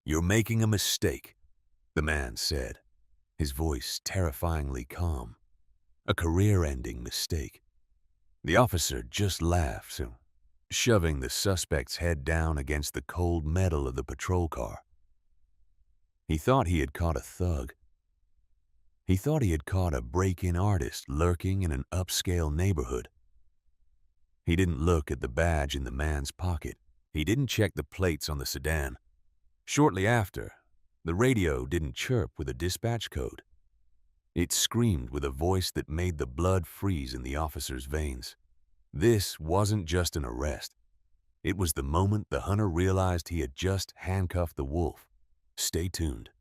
"You're making a mistake," the man said, his voice terrifyingly calm. "A career-ending mistake." The officer just laughed, shoving the suspect's head down against the cold metal of the patrol car. He thought he had caught a thug. He thought he had caught a break-in artist lurking in an upscale neighborhood. He didn't look at the badge in the man's pocket. He didn't check the plates on the sedan. Shortly after, the radio didn't chirp with a dispatch code. It screamed with a voice that made the blood freeze in the officer's veins. This wasn't just an arrest. It was the moment the hunter realized he had just handcuffed the wolf. Stay tuned,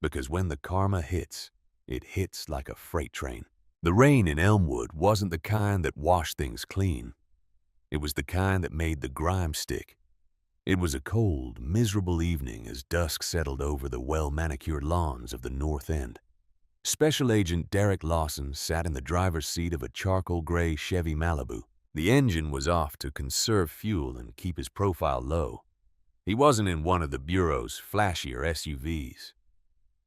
because when the karma hits, it hits like a freight train. The rain in Elmwood wasn't the kind that washed things clean. It was the kind that made the grime stick. It was a cold, miserable evening as dusk settled over the well-manicured lawns of the North End. Special Agent Derek Lawson sat in the driver's seat of a charcoal-gray Chevy Malibu. The engine was off to conserve fuel and keep his profile low. He wasn't in one of the Bureau's flashier SUVs.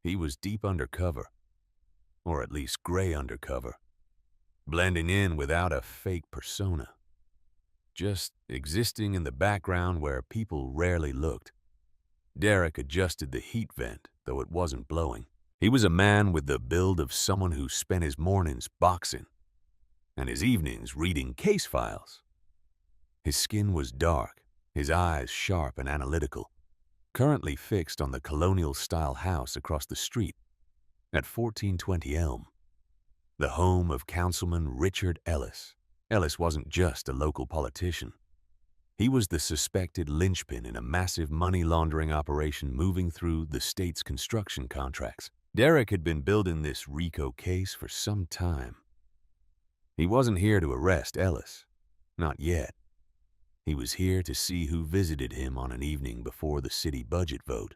He was deep undercover, or at least gray undercover, blending in without a fake persona. Just existing in the background where people rarely looked. Derek adjusted the heat vent, though it wasn't blowing. He was a man with the build of someone who spent his mornings boxing and his evenings reading case files. His skin was dark, his eyes sharp and analytical, currently fixed on the colonial-style house across the street at 1420 Elm, the home of Councilman Richard Ellis. Ellis wasn't just a local politician. He was the suspected linchpin in a massive money laundering operation moving through the state's construction contracts. Derek had been building this RICO case for some time. He wasn't here to arrest Ellis, not yet. He was here to see who visited him on an evening before the city budget vote.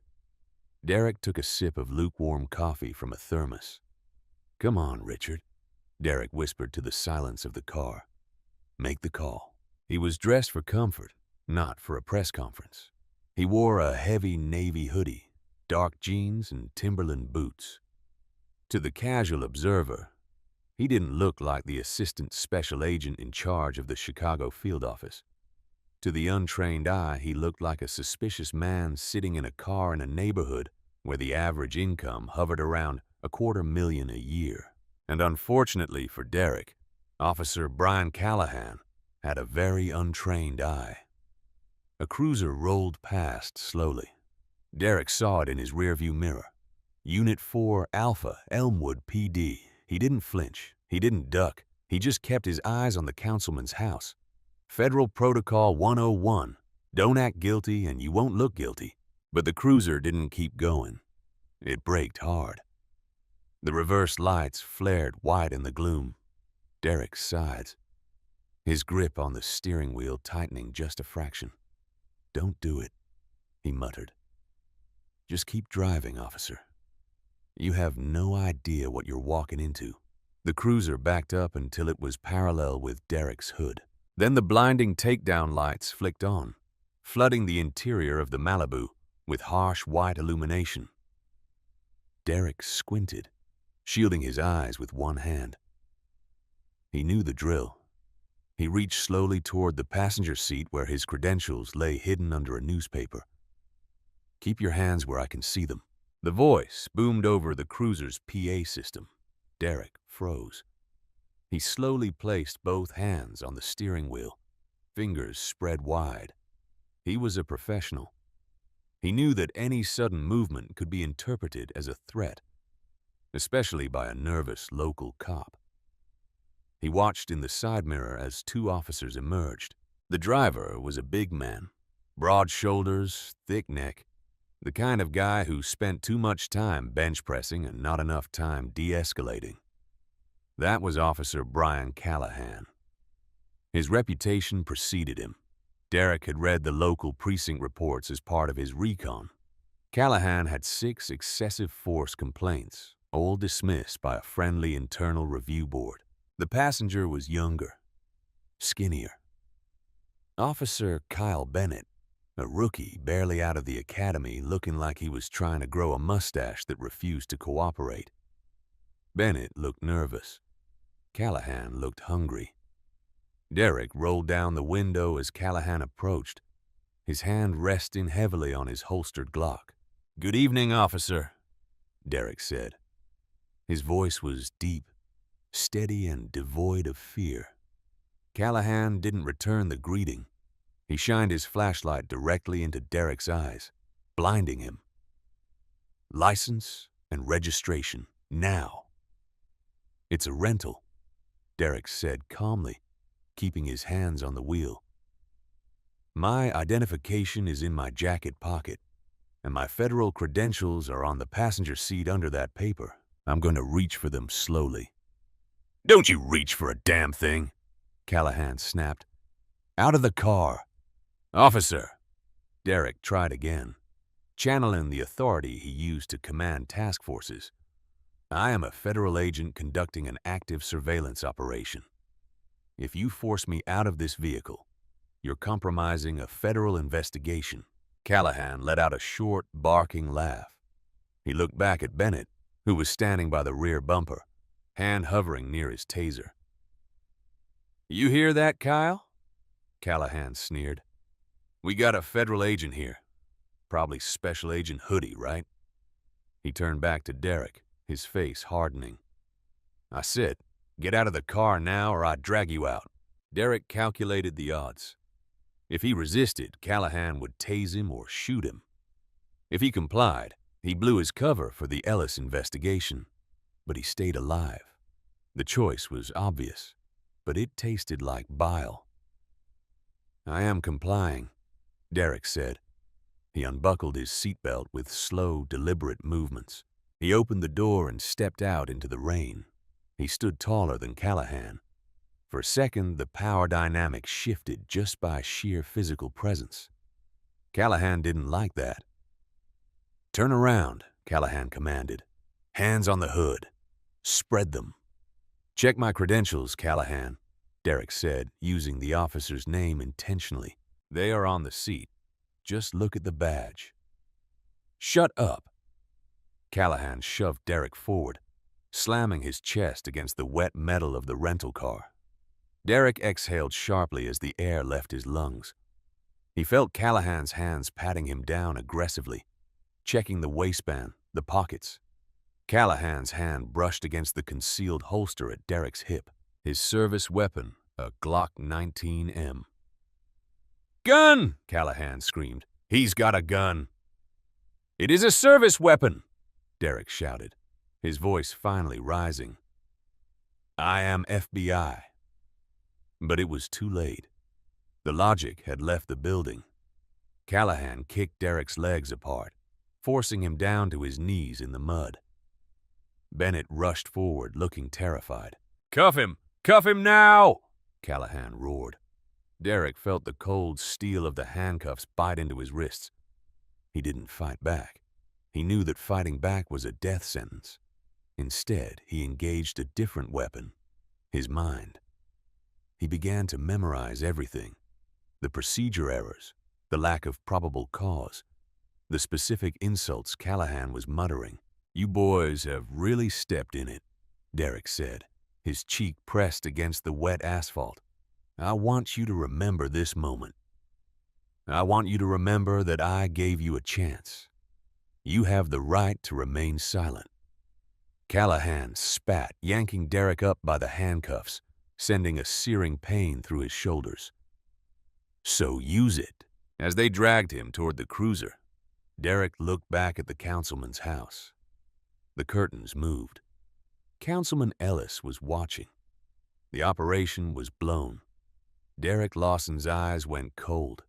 Derek took a sip of lukewarm coffee from a thermos. "Come on, Richard," Derek whispered to the silence of the car. "Make the call." He was dressed for comfort, not for a press conference. He wore a heavy navy hoodie, dark jeans, and Timberland boots. To the casual observer, he didn't look like the assistant special agent in charge of the Chicago field office. To the untrained eye, he looked like a suspicious man sitting in a car in a neighborhood where the average income hovered around $250,000 a year. And unfortunately for Derek, Officer Brian Callahan had a very untrained eye. A cruiser rolled past slowly. Derek saw it in his rearview mirror. Unit 4 Alpha, Elmwood PD. He didn't flinch. He didn't duck. He just kept his eyes on the councilman's house. Federal Protocol 101. Don't act guilty and you won't look guilty. But the cruiser didn't keep going. It braked hard. The reverse lights flared white in the gloom. Derek sighed, his grip on the steering wheel tightening just a fraction. "Don't do it," he muttered. "Just keep driving, officer. You have no idea what you're walking into." The cruiser backed up until it was parallel with Derek's hood. Then the blinding takedown lights flicked on, flooding the interior of the Malibu with harsh white illumination. Derek squinted, shielding his eyes with one hand. He knew the drill. He reached slowly toward the passenger seat where his credentials lay hidden under a newspaper. "Keep your hands where I can see them." The voice boomed over the cruiser's PA system. Derek froze. He slowly placed both hands on the steering wheel, fingers spread wide. He was a professional. He knew that any sudden movement could be interpreted as a threat, especially by a nervous local cop. He watched in the side mirror as two officers emerged. The driver was a big man, broad shoulders, thick neck, the kind of guy who spent too much time bench pressing and not enough time de-escalating. That was Officer Brian Callahan. His reputation preceded him. Derek had read the local precinct reports as part of his recon. Callahan had 6 excessive force complaints, all dismissed by a friendly internal review board. The passenger was younger, skinnier. Officer Kyle Bennett, a rookie barely out of the academy looking like he was trying to grow a mustache that refused to cooperate. Bennett looked nervous. Callahan looked hungry. Derek rolled down the window as Callahan approached, his hand resting heavily on his holstered Glock. "Good evening, officer," Derek said. His voice was deep, steady, and devoid of fear. Callahan didn't return the greeting. He shined his flashlight directly into Derek's eyes, blinding him. "License and registration, now." "It's a rental," Derek said calmly, keeping his hands on the wheel. "My identification is in my jacket pocket, and my federal credentials are on the passenger seat under that paper. I'm going to reach for them slowly." "Don't you reach for a damn thing," Callahan snapped. "Out of the car." "Officer," Derek tried again, channeling the authority he used to command task forces. "I am a federal agent conducting an active surveillance operation. If you force me out of this vehicle, you're compromising a federal investigation." Callahan let out a short, barking laugh. He looked back at Bennett, who was standing by the rear bumper, hand hovering near his taser. "You hear that, Kyle?" Callahan sneered. "We got a federal agent here. Probably Special Agent Hoodie, right?" He turned back to Derek, his face hardening. "I said, get out of the car now or I drag you out." Derek calculated the odds. If he resisted, Callahan would tase him or shoot him. If he complied, he blew his cover for the Ellis investigation. But he stayed alive. The choice was obvious, but it tasted like bile. "I am complying," Derek said. He unbuckled his seatbelt with slow, deliberate movements. He opened the door and stepped out into the rain. He stood taller than Callahan. For a second, the power dynamic shifted just by sheer physical presence. Callahan didn't like that. "Turn around," Callahan commanded. "Hands on the hood. Spread them." "Check my credentials, Callahan," Derek said, using the officer's name intentionally. "They are on the seat. Just look at the badge." "Shut up." Callahan shoved Derek forward, slamming his chest against the wet metal of the rental car. Derek exhaled sharply as the air left his lungs. He felt Callahan's hands patting him down aggressively, checking the waistband, the pockets. Callahan's hand brushed against the concealed holster at Derek's hip, his service weapon, a Glock 19M. "Gun!" Callahan screamed. "He's got a gun." "It is a service weapon," Derek shouted, his voice finally rising. "I am FBI." But it was too late. The logic had left the building. Callahan kicked Derek's legs apart, forcing him down to his knees in the mud. Bennett rushed forward, looking terrified. "Cuff him! Cuff him now!" Callahan roared. Derek felt the cold steel of the handcuffs bite into his wrists. He didn't fight back. He knew that fighting back was a death sentence. Instead, he engaged a different weapon, his mind. He began to memorize everything. The procedure errors, the lack of probable cause, the specific insults Callahan was muttering. "You boys have really stepped in it," Derek said, his cheek pressed against the wet asphalt. "I want you to remember this moment. I want you to remember that I gave you a chance. You have the right to remain silent." Callahan spat, yanking Derek up by the handcuffs, sending a searing pain through his shoulders. "So use it." As they dragged him toward the cruiser, Derek looked back at the councilman's house. The curtains moved. Councilman Ellis was watching. The operation was blown. Derek Lawson's eyes went cold.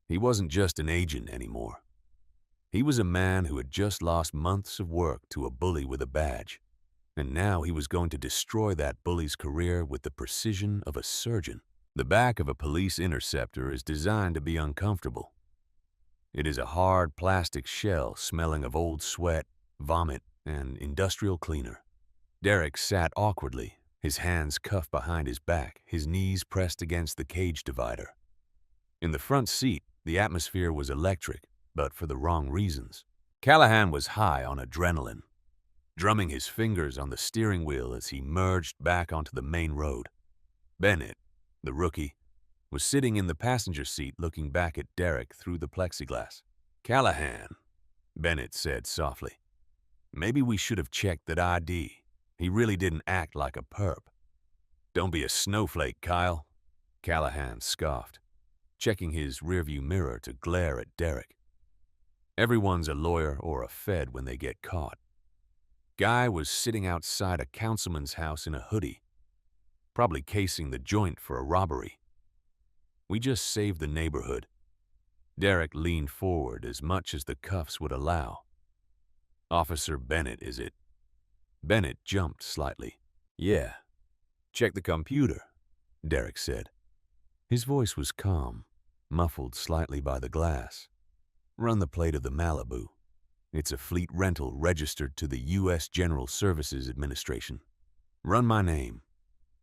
He wasn't just an agent anymore. He was a man who had just lost months of work to a bully with a badge, and now he was going to destroy that bully's career with the precision of a surgeon. The back of a police interceptor is designed to be uncomfortable. It is a hard plastic shell smelling of old sweat, vomit, and industrial cleaner. Derek sat awkwardly, his hands cuffed behind his back, his knees pressed against the cage divider. In the front seat, The atmosphere was electric, but for the wrong reasons. Callahan was high on adrenaline, drumming his fingers on the steering wheel as he merged back onto the main road. Bennett, the rookie, was sitting in the passenger seat looking back at Derek through the plexiglass. "Callahan," Bennett said softly, "maybe we should have checked that ID. He really didn't act like a perp." "Don't be a snowflake, Kyle," Callahan scoffed, checking his rearview mirror to glare at Derek. Everyone's a lawyer or a fed when they get caught. Guy was sitting outside a councilman's house in a hoodie, probably casing the joint for a robbery. "We just saved the neighborhood." Derek leaned forward as much as the cuffs would allow. "Officer Bennett, is it?" Bennett jumped slightly. "Yeah. Check the computer," Derek said. His voice was calm, muffled slightly by the glass. "Run the plate of the Malibu. It's a fleet rental registered to the U.S. General Services Administration. Run my name,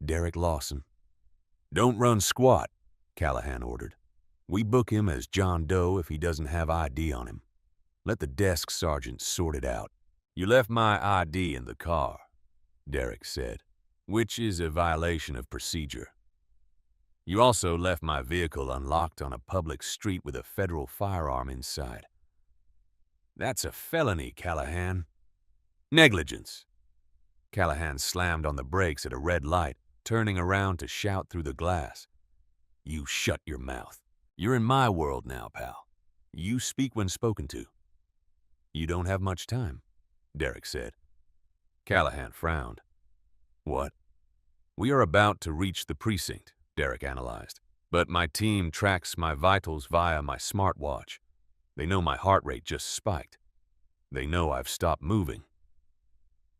Derek Lawson." "Don't run squat," Callahan ordered. "We book him as John Doe if he doesn't have ID on him. Let the desk sergeant sort it out." "You left my ID in the car," Derek said, "which is a violation of procedure. You also left my vehicle unlocked on a public street with a federal firearm inside. That's a felony, Callahan." "Negligence." Callahan slammed on the brakes at a red light, turning around to shout through the glass. "You shut your mouth. You're in my world now, pal. You speak when spoken to." "You don't have much time," Derek said. Callahan frowned. "What?" "We are about to reach the precinct," Derek analyzed. "But my team tracks my vitals via my smartwatch. They know my heart rate just spiked. They know I've stopped moving.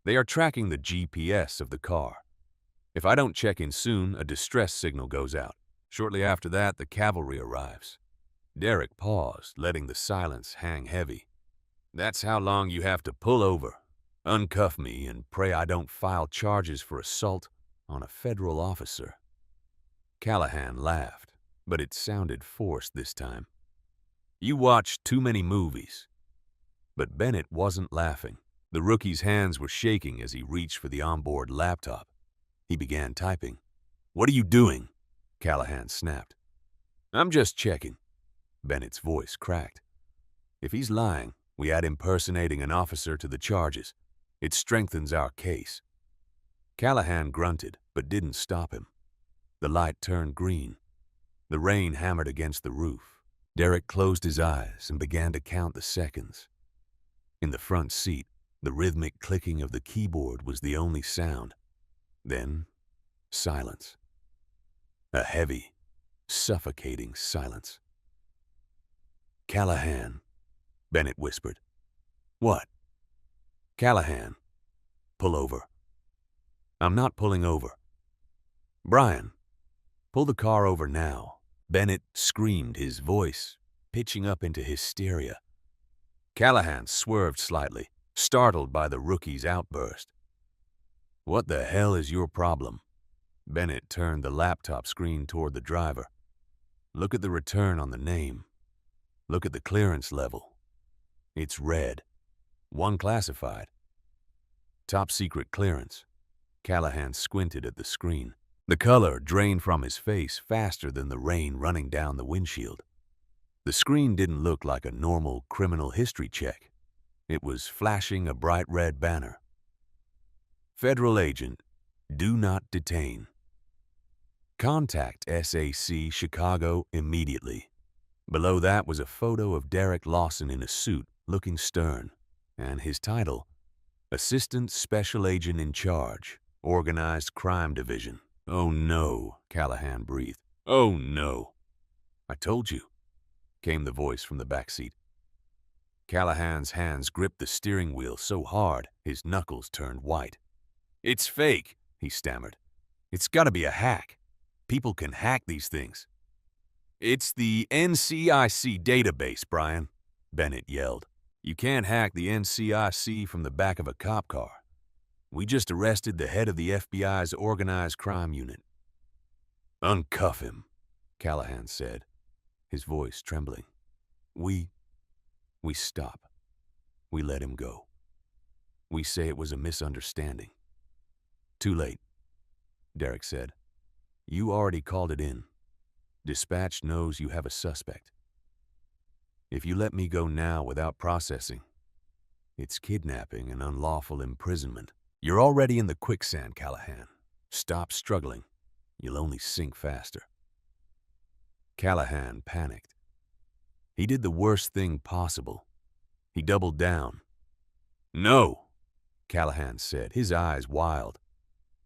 They are tracking the GPS of the car. If I don't check in soon, a distress signal goes out. Shortly after that, the cavalry arrives." Derek paused, letting the silence hang heavy. "That's how long you have to pull over, uncuff me, and pray I don't file charges for assault on a federal officer." Callahan laughed, but it sounded forced this time. "You watch too many movies." But Bennett wasn't laughing. The rookie's hands were shaking as he reached for the onboard laptop. He began typing. "What are you doing?" Callahan snapped. "I'm just checking." Bennett's voice cracked. "If he's lying, we add impersonating an officer to the charges. It strengthens our case." Callahan grunted, but didn't stop him. The light turned green. The rain hammered against the roof. Derek closed his eyes and began to count the seconds. In the front seat, the rhythmic clicking of the keyboard was the only sound. Then, silence. A heavy, suffocating silence. "Callahan," Bennett whispered. "What?" "Callahan, pull over." "I'm not pulling over." "Brian, pull the car over now." Bennett screamed, his voice pitching up into hysteria. Callahan swerved slightly, startled by the rookie's outburst. "What the hell is your problem?" Bennett turned the laptop screen toward the driver. "Look at the return on the name. Look at the clearance level. It's red. One classified. Top secret clearance." Callahan squinted at the screen. The color drained from his face faster than the rain running down the windshield. The screen didn't look like a normal criminal history check. It was flashing a bright red banner. "Federal agent, do not detain. Contact SAC Chicago immediately." Below that was a photo of Derek Lawson in a suit, looking stern, and his title, Assistant Special Agent in Charge, Organized Crime Division. "Oh no," Callahan breathed. "Oh no." "I told you," came the voice from the back seat. Callahan's hands gripped the steering wheel so hard his knuckles turned white. "It's fake," he stammered. "It's gotta be a hack. People can hack these things." "It's the NCIC database, Brian," Bennett yelled. "You can't hack the NCIC from the back of a cop car. We just arrested the head of the FBI's organized crime unit." "Uncuff him," Callahan said, his voice trembling. We stop. We let him go. We say it was a misunderstanding. Too late, Derek said. You already called it in. Dispatch knows you have a suspect. If you let me go now without processing, it's kidnapping and unlawful imprisonment. You're already in the quicksand, Callahan. Stop struggling. You'll only sink faster. Callahan panicked. He did the worst thing possible. He doubled down. No, Callahan said, his eyes wild.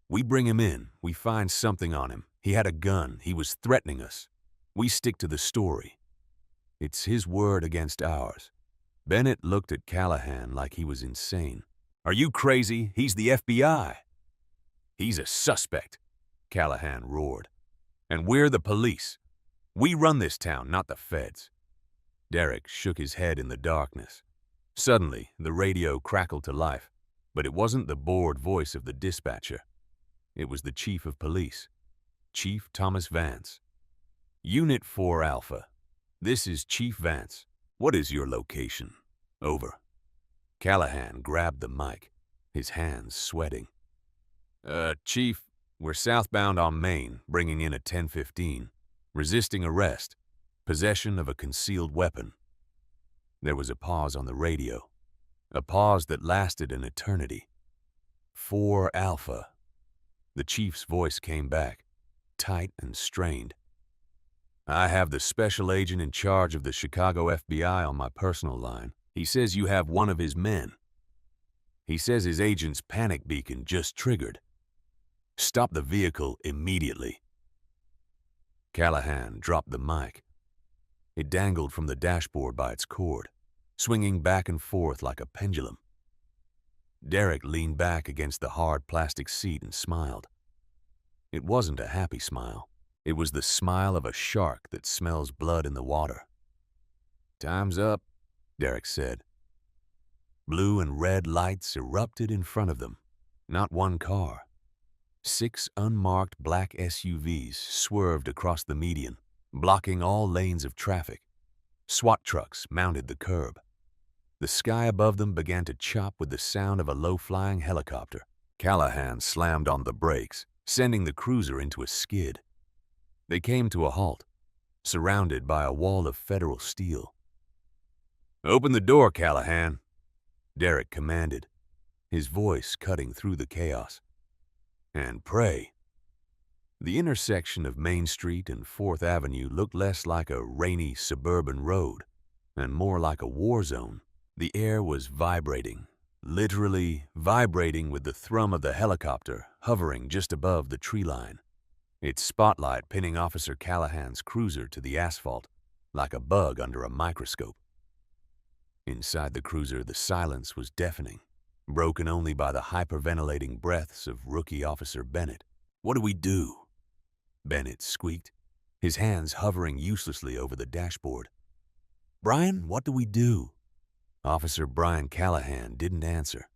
We bring him in. We find something on him. He had a gun. He was threatening us. We stick to the story. It's his word against ours. Bennett looked at Callahan like he was insane. Are you crazy? He's the FBI. He's a suspect, Callahan roared. And we're the police. We run this town, not the feds. Derek shook his head in the darkness. Suddenly, the radio crackled to life, but it wasn't the bored voice of the dispatcher. It was the chief of police, Chief Thomas Vance. Unit 4 Alpha. This is Chief Vance. What is your location? Over. Callahan grabbed the mic, his hands sweating. Chief, we're southbound on Main, bringing in a 1015. Resisting arrest. Possession of a concealed weapon. There was a pause on the radio. A pause that lasted an eternity. 4 Alpha. The chief's voice came back, tight and strained. I have the special agent in charge of the Chicago FBI on my personal line. He says you have one of his men. He says his agent's panic beacon just triggered. Stop the vehicle immediately. Callahan dropped the mic. It dangled from the dashboard by its cord, swinging back and forth like a pendulum. Derek leaned back against the hard plastic seat and smiled. It wasn't a happy smile. It was the smile of a shark that smells blood in the water. Time's up, Derek said. Blue and red lights erupted in front of them. Not one car. 6 unmarked black SUVs swerved across the median, blocking all lanes of traffic. SWAT trucks mounted the curb. The sky above them began to chop with the sound of a low-flying helicopter. Callahan slammed on the brakes, sending the cruiser into a skid. They came to a halt, surrounded by a wall of federal steel. Open the door, Callahan, Derek commanded, his voice cutting through the chaos. And pray. The intersection of Main Street and 4th Avenue looked less like a rainy suburban road and more like a war zone. The air was vibrating, literally vibrating with the thrum of the helicopter hovering just above the tree line, its spotlight pinning Officer Callahan's cruiser to the asphalt like a bug under a microscope. Inside the cruiser, the silence was deafening, broken only by the hyperventilating breaths of rookie Officer Bennett. What do we do? Bennett squeaked, his hands hovering uselessly over the dashboard. Brian, what do we do? Officer Brian Callahan didn't answer.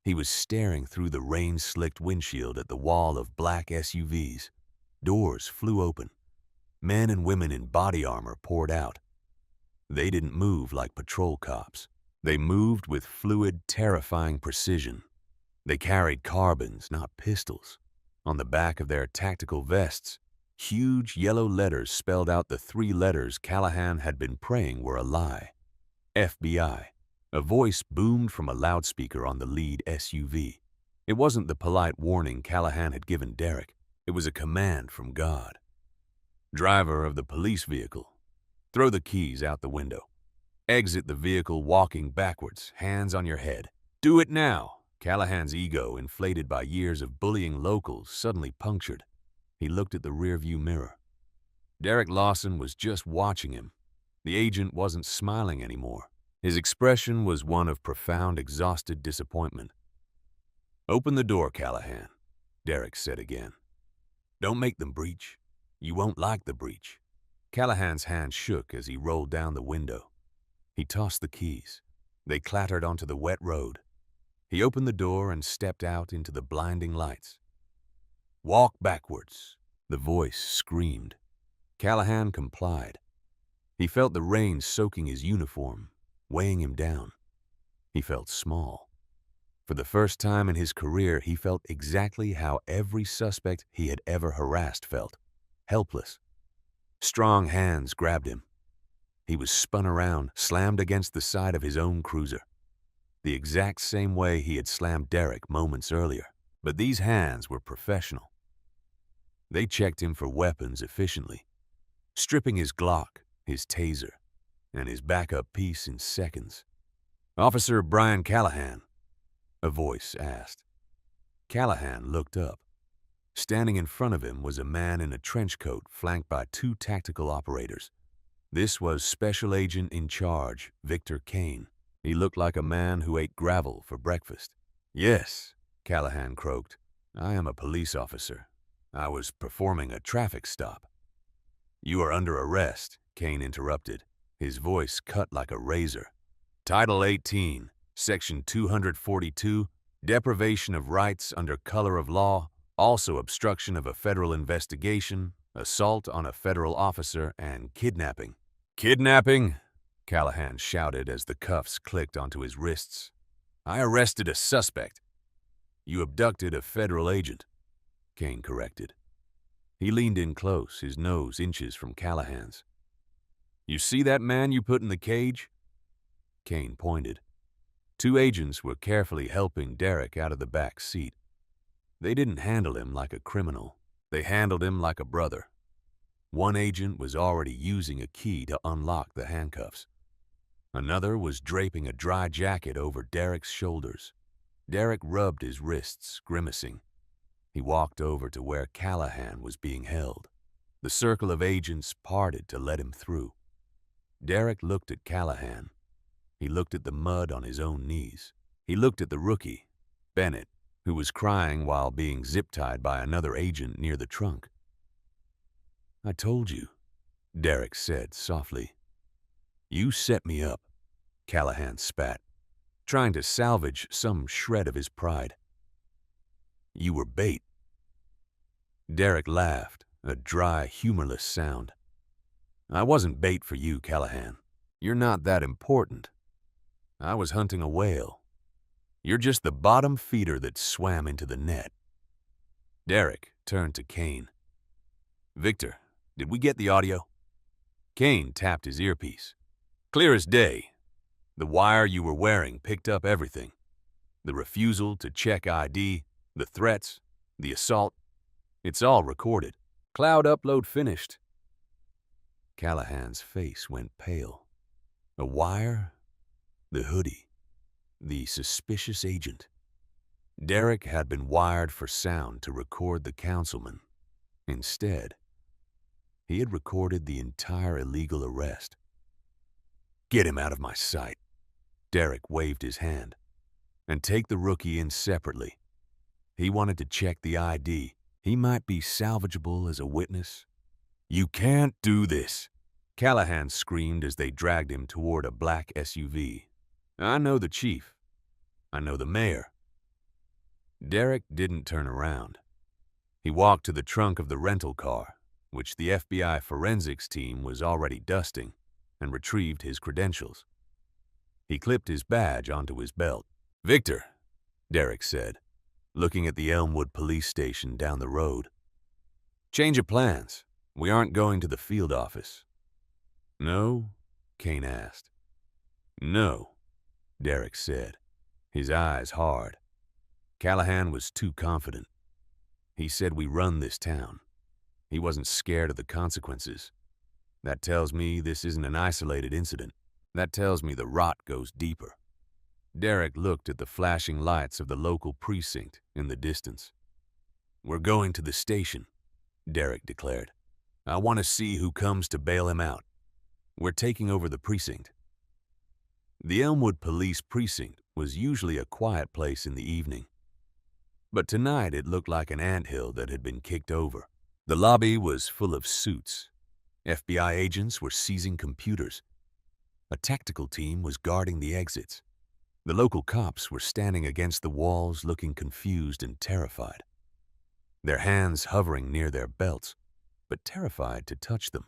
He was staring through the rain-slicked windshield at the wall of black SUVs. Doors flew open. Men and women in body armor poured out. They didn't move like patrol cops. They moved with fluid, terrifying precision. They carried carbines, not pistols. On the back of their tactical vests, huge yellow letters spelled out the 3 letters Callahan had been praying were a lie. FBI. A voice boomed from a loudspeaker on the lead SUV. It wasn't the polite warning Callahan had given Derek. It was a command from God. Driver of the police vehicle, throw the keys out the window. Exit the vehicle walking backwards, hands on your head. Do it now. Callahan's ego, inflated by years of bullying locals, suddenly punctured. He looked at the rearview mirror. Derek Lawson was just watching him. The agent wasn't smiling anymore. His expression was one of profound, exhausted disappointment. Open the door, Callahan, Derek said again. Don't make them breach. You won't like the breach. Callahan's hand shook as he rolled down the window. He tossed the keys. They clattered onto the wet road. He opened the door and stepped out into the blinding lights. Walk backwards, the voice screamed. Callahan complied. He felt the rain soaking his uniform, weighing him down. He felt small. For the first time in his career, he felt exactly how every suspect he had ever harassed felt. Helpless. Strong hands grabbed him. He was spun around, slammed against the side of his own cruiser. The exact same way he had slammed Derek moments earlier. But these hands were professional. They checked him for weapons efficiently, stripping his Glock, his taser, and his backup piece in seconds. "Officer Brian Callahan," a voice asked. Callahan looked up. Standing in front of him was a man in a trench coat flanked by two tactical operators. This was Special Agent in Charge, Victor Kane. He looked like a man who ate gravel for breakfast. "Yes," Callahan croaked. "I am a police officer. I was performing a traffic stop." "You are under arrest," Kane interrupted. His voice cut like a razor. "Title 18, Section 242, deprivation of rights under color of law, also obstruction of a federal investigation, assault on a federal officer, and kidnapping." "Kidnapping?" Callahan shouted as the cuffs clicked onto his wrists. "I arrested a suspect." "You abducted a federal agent," Kane corrected. He leaned in close, his nose inches from Callahan's. "You see that man you put in the cage?" Kane pointed. Two agents were carefully helping Derek out of the back seat. They didn't handle him like a criminal. They handled him like a brother. One agent was already using a key to unlock the handcuffs. Another was draping a dry jacket over Derek's shoulders. Derek rubbed his wrists, grimacing. He walked over to where Callahan was being held. The circle of agents parted to let him through. Derek looked at Callahan. He looked at the mud on his own knees. He looked at the rookie, Bennett, who was crying while being zip-tied by another agent near the trunk. "I told you," Derek said softly. "You set me up," Callahan spat, trying to salvage some shred of his pride. "You were bait." Derek laughed, a dry, humorless sound. "I wasn't bait for you, Callahan. You're not that important. I was hunting a whale. You're just the bottom feeder that swam into the net." Derek turned to Kane. "Victor, did we get the audio?" Kane tapped his earpiece. "Clear as day. The wire you were wearing picked up everything. The refusal to check ID, the threats, the assault. It's all recorded. Cloud upload finished." Callahan's face went pale. A wire? The Hoodie. The suspicious agent. Derek had been wired for sound to record the councilman. Instead, he had recorded the entire illegal arrest. "Get him out of my sight." Derek waved his hand. "And take the rookie in separately. He wanted to check the ID. He might be salvageable as a witness." "You can't do this," Callahan screamed as they dragged him toward a black SUV. "I know the chief. I know the mayor." Derek didn't turn around. He walked to the trunk of the rental car, which the FBI forensics team was already dusting, and retrieved his credentials. He clipped his badge onto his belt. "Victor," Derek said, looking at the Elmwood police station down the road. "Change of plans. We aren't going to the field office." "No?" Kane asked. "No," Derek said, his eyes hard. Callahan was too confident. He said we run this town. He wasn't scared of the consequences. That tells me this isn't an isolated incident. That tells me the rot goes deeper. Derek looked at the flashing lights of the local precinct in the distance. "We're going to the station," Derek declared. "I want to see who comes to bail him out. We're taking over the precinct." The Elmwood Police Precinct was usually a quiet place in the evening. But tonight it looked like an anthill that had been kicked over. The lobby was full of suits. FBI agents were seizing computers. A tactical team was guarding the exits. The local cops were standing against the walls looking confused and terrified. Their hands hovering near their belts, but terrified to touch them.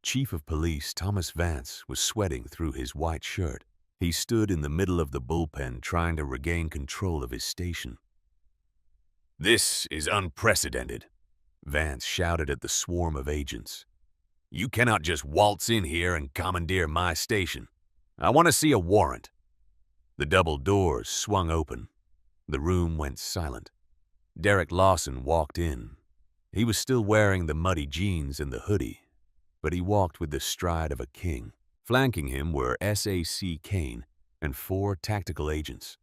Chief of Police Thomas Vance was sweating through his white shirt. He stood in the middle of the bullpen trying to regain control of his station. "This is unprecedented," Vance shouted at the swarm of agents. "You cannot just waltz in here and commandeer my station. I want to see a warrant." The double doors swung open. The room went silent. Derek Lawson walked in. He was still wearing the muddy jeans and the hoodie, but he walked with the stride of a king. Flanking him were SAC Kane and 4 tactical agents.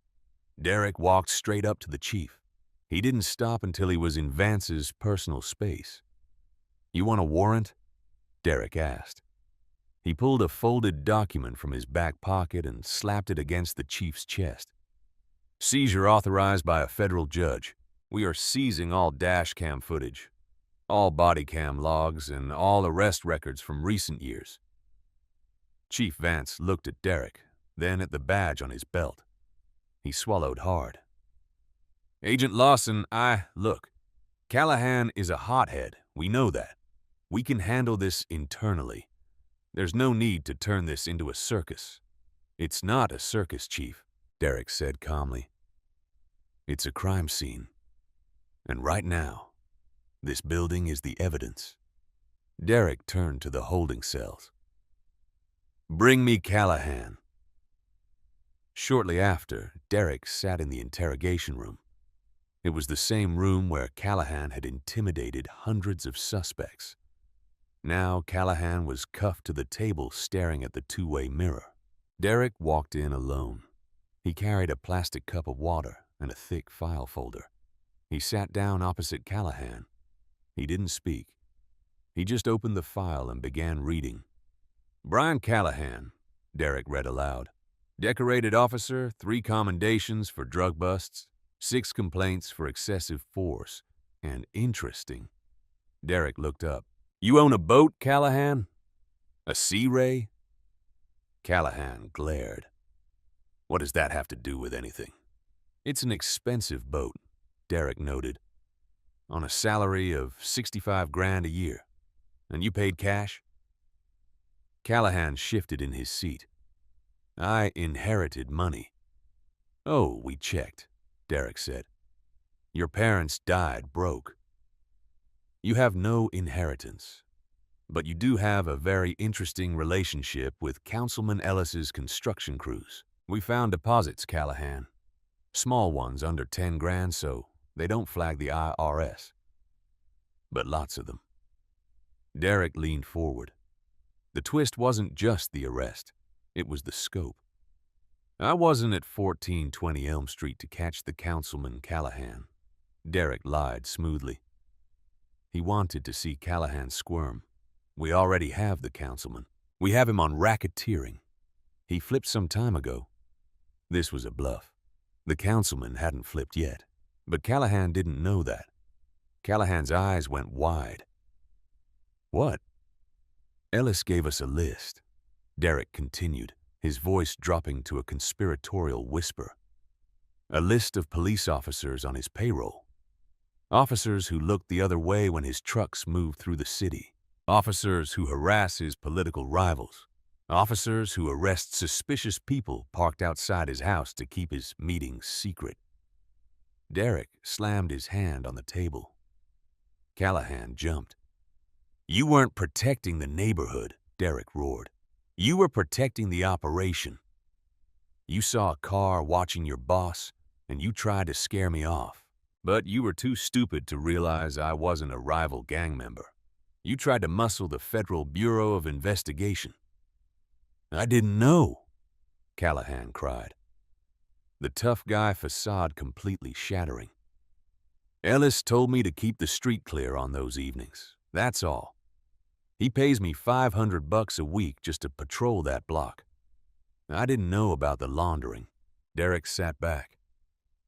Derek walked straight up to the chief. He didn't stop until he was in Vance's personal space. "You want a warrant?" Derek asked. He pulled a folded document from his back pocket and slapped it against the chief's chest. "Seizure authorized by a federal judge. We are seizing all dash cam footage, all body cam logs, and all arrest records from recent years." Chief Vance looked at Derek, then at the badge on his belt. He swallowed hard. "Agent Lawson, look, Callahan is a hothead. We know that. We can handle this internally. There's no need to turn this into a circus." "It's not a circus, Chief," Derek said calmly. "It's a crime scene. And right now, this building is the evidence." Derek turned to the holding cells. "Bring me Callahan." Shortly after, Derek sat in the interrogation room. It was the same room where Callahan had intimidated hundreds of suspects. Now Callahan was cuffed to the table staring at the two-way mirror. Derek walked in alone. He carried a plastic cup of water and a thick file folder. He sat down opposite Callahan. He didn't speak. He just opened the file and began reading. "Brian Callahan," Derek read aloud. "Decorated officer, 3 commendations for drug busts, 6 complaints for excessive force, and interesting." Derek looked up. "You own a boat, Callahan? A Sea Ray?" Callahan glared. "What does that have to do with anything?" "It's an expensive boat," Derek noted. "On a salary of $65,000 a year. And you paid cash?" Callahan shifted in his seat. "I inherited money." "Oh, we checked," Derek said. "Your parents died broke. You have no inheritance, but you do have a very interesting relationship with Councilman Ellis's construction crews. We found deposits, Callahan. Small ones under $10,000, so they don't flag the IRS. But lots of them." Derek leaned forward. The twist wasn't just the arrest. It was the scope. "I wasn't at 1420 Elm Street to catch the Councilman Callahan," Derek lied smoothly. He wanted to see Callahan squirm. "We already have the councilman. We have him on racketeering. He flipped some time ago." This was a bluff. The councilman hadn't flipped yet, but Callahan didn't know that. Callahan's eyes went wide. "What?" "Ellis gave us a list," Derek continued, his voice dropping to a conspiratorial whisper. "A list of police officers on his payroll. Officers who looked the other way when his trucks moved through the city. Officers who harass his political rivals. Officers who arrest suspicious people parked outside his house to keep his meetings secret." Derek slammed his hand on the table. Callahan jumped. "You weren't protecting the neighborhood," Derek roared. "You were protecting the operation. You saw a car watching your boss, and you tried to scare me off. But you were too stupid to realize I wasn't a rival gang member. You tried to muscle the Federal Bureau of Investigation." "I didn't know," Callahan cried, the tough guy facade completely shattering. "Ellis told me to keep the street clear on those evenings. That's all. He pays me $500 a week just to patrol that block. I didn't know about the laundering." Derek sat back,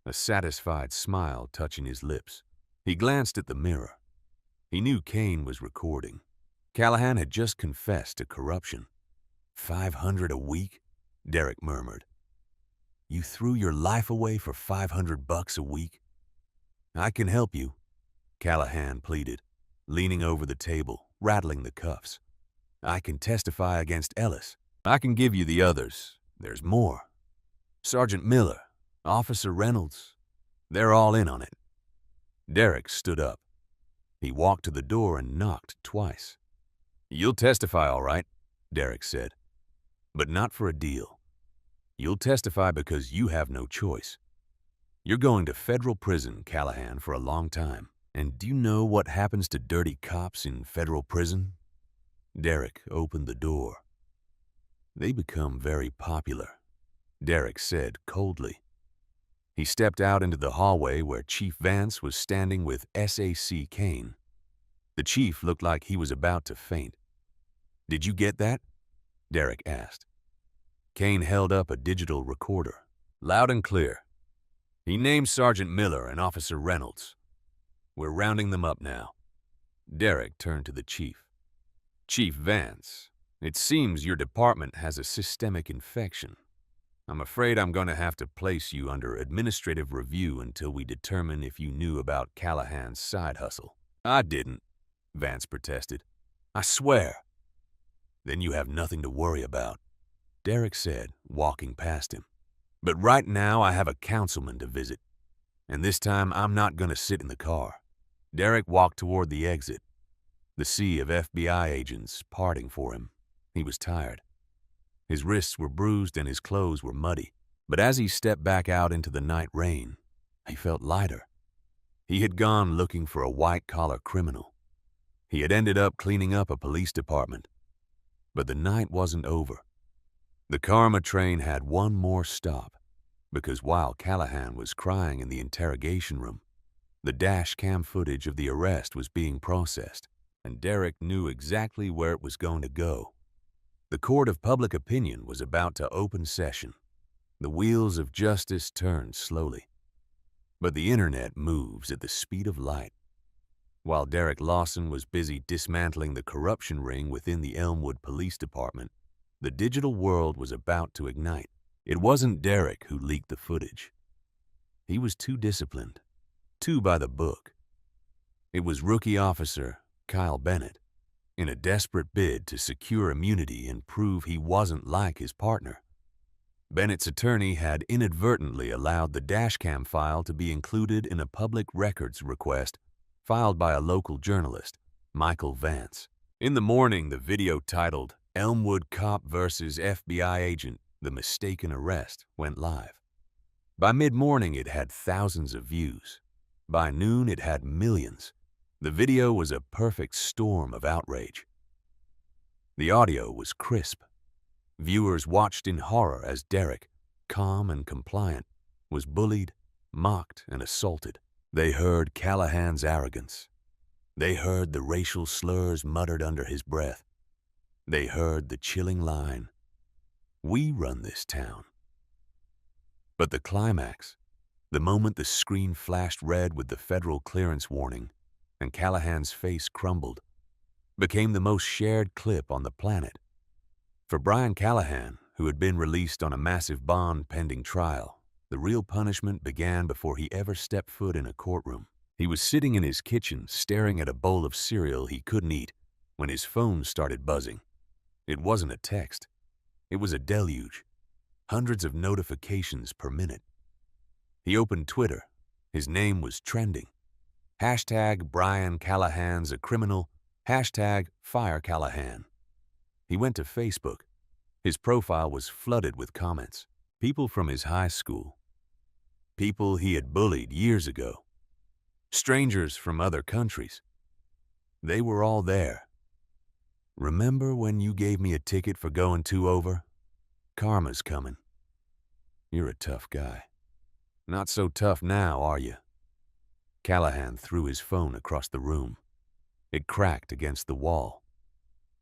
a satisfied smile touching his lips. He glanced at the mirror. He knew Kane was recording. Callahan had just confessed to corruption. $500 a week? Derek murmured. "You threw your life away for $500 a week?" "I can help you," Callahan pleaded, leaning over the table, rattling the cuffs. I can testify against Ellis. I can give you the others. There's more. Sergeant Miller, Officer Reynolds, they're all in on it." Derek stood up. He walked to the door and knocked twice. "You'll testify, all right," Derek said, "but not for a deal. You'll testify because you have no choice. You're going to federal prison, Callahan, for a long time. And do you know what happens to dirty cops in federal prison?" Derek opened the door. "They become very popular," Derek said coldly. He stepped out into the hallway where Chief Vance was standing with SAC Kane. The chief looked like he was about to faint. "Did you get that?" Derek asked. Kane held up a digital recorder. "Loud and clear. He named Sergeant Miller and Officer Reynolds. We're rounding them up now." Derek turned to the chief. "Chief Vance, it seems your department has a systemic infection. I'm afraid I'm going to have to place you under administrative review until we determine if you knew about Callahan's side hustle." "I didn't," Vance protested. "I swear." "Then you have nothing to worry about," Derek said, walking past him. "But right now I have a councilman to visit, and this time I'm not going to sit in the car." Derek walked toward the exit, the sea of FBI agents parting for him. He was tired. His wrists were bruised and his clothes were muddy, but as he stepped back out into the night rain, he felt lighter. He had gone looking for a white-collar criminal. He had ended up cleaning up a police department. But the night wasn't over. The karma train had one more stop, because while Callahan was crying in the interrogation room, the dash cam footage of the arrest was being processed, and Derek knew exactly where it was going to go. The court of public opinion was about to open session. The wheels of justice turned slowly. But the internet moves at the speed of light. While Derek Lawson was busy dismantling the corruption ring within the Elmwood Police Department, the digital world was about to ignite. It wasn't Derek who leaked the footage. He was too disciplined, too by the book. It was rookie officer Kyle Bennett, in a desperate bid to secure immunity and prove he wasn't like his partner. Bennett's attorney had inadvertently allowed the dashcam file to be included in a public records request filed by a local journalist, Michael Vance. In the morning, the video titled "Elmwood Cop vs. FBI Agent, The Mistaken Arrest" went live. By mid-morning, it had thousands of views. By noon, it had millions. The video was a perfect storm of outrage. The audio was crisp. Viewers watched in horror as Derek, calm and compliant, was bullied, mocked, and assaulted. They heard Callahan's arrogance. They heard the racial slurs muttered under his breath. They heard the chilling line, "We run this town." But the climax, the moment the screen flashed red with the federal clearance warning, and Callahan's face crumbled, became the most shared clip on the planet. For Brian Callahan, who had been released on a massive bond pending trial, the real punishment began before he ever stepped foot in a courtroom. He was sitting in his kitchen staring at a bowl of cereal he couldn't eat when his phone started buzzing. It wasn't a text. It was a deluge. Hundreds of notifications per minute. He opened Twitter. His name was trending. Hashtag Brian Callahan's a criminal. Hashtag Fire Callahan. He went to Facebook. His profile was flooded with comments. People from his high school. People he had bullied years ago. Strangers from other countries. They were all there. "Remember when you gave me a ticket for going 2 over? Karma's coming. You're a tough guy. Not so tough now, are you?" Callahan threw his phone across the room. It cracked against the wall.